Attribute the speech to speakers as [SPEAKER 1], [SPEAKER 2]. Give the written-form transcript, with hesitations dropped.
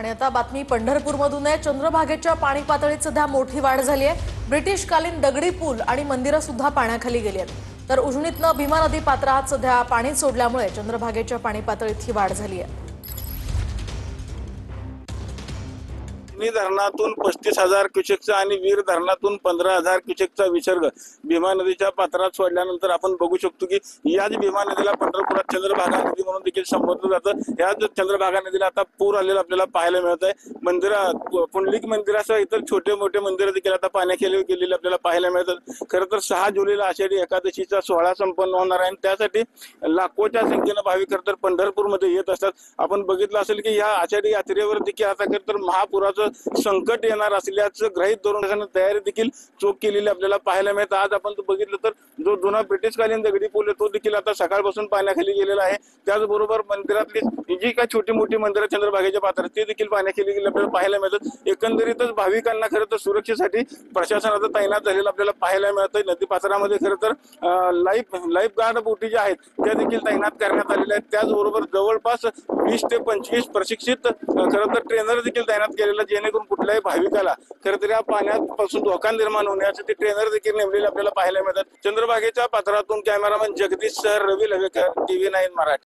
[SPEAKER 1] आणि आता बातमी पंढरपूरमधून आहे। चंद्रभागेच्या पाणी पातळीत सध्या मोठी वाढ झाली आहे। ब्रिटिशकालीन दगडी पूल आणि मंदिरं सुद्धा पाण्याखाली गेली आहेत। तर उजनीतनं भीमा नदी पात्रात सध्या पाणी सोडल्यामुळे चंद्रभागेच्या पाणी पातळीत ही वाढ झाली आहे।
[SPEAKER 2] धरणातून 35,000 क्युसेकचा आणि वीर धरणातून 15,000 क्युसेकचा विसर्ग भीमा नदीच्या पात्रात सोडल्यानंतर आपण बघू शकतो की याच भीमा नदीला पंढरपुरात चंद्रभागा नदी म्हणून देखील संबोधलं जातं। याच चंद्रभागा नदीला आता पूर आलेला आपल्याला पाहायला मिळत आहे। पुंडलिक मंदिरासह इतर छोटे मोठे मंदिर देखील आता पाण्याखाली गेलेले आपल्याला पाहायला मिळतात। खरं तर 6 जुलैला आषाढी एकादशीचा सोहळा संपन्न होणार आहे आणि त्यासाठी लाखोच्या संख्येने भाविक तर पंढरपूरमध्ये येत असतात। आपण बघितलं असेल की या आषाढी यात्रेवर देखील आता खरं तर महापुराचं संकट येणार असल्याचं गृहीत धरून तयारी देखील चोख केलेली आपल्याला पाहायला मिळतं। आज आपण बघितलं तर जो जुना ब्रिटिशकालीन दगडी पूल आहे तो देखील आता सकाळपासून पाण्याखाली गेलेला आहे। त्याचबरोबर मंदिरातली जी काही छोटी मोठी मंदिरं चंद्रभागेच्या पात्रात ते देखील पाण्याखाली गेले आपल्याला पाहायला मिळतात। एकंदरीतच भाविकांना खरं तर सुरक्षेसाठी प्रशासन आता तैनात झालेलं आपल्याला पाहायला मिळतं। नदी पात्रामध्ये खरं तर लाईफ गार्ड बोटी ज्या आहेत त्या देखील तैनात करण्यात आलेल्या आहेत। त्याचबरोबर जवळपास 20 ते 25 प्रशिक्षित खरं तर ट्रेनर देखील तैनात केलेला, जेणेकरून कुठल्याही भाविकाला खरं तर या पाण्यापासून धोका निर्माण होण्यासाठी ट्रेनर देखील नेमलेले आपल्याला पाहायला मिळतात। चंद्रभागेच्या पात्रातून कॅमेरामन जगदीश सर, रवी लवेकर, TV9 मराठी।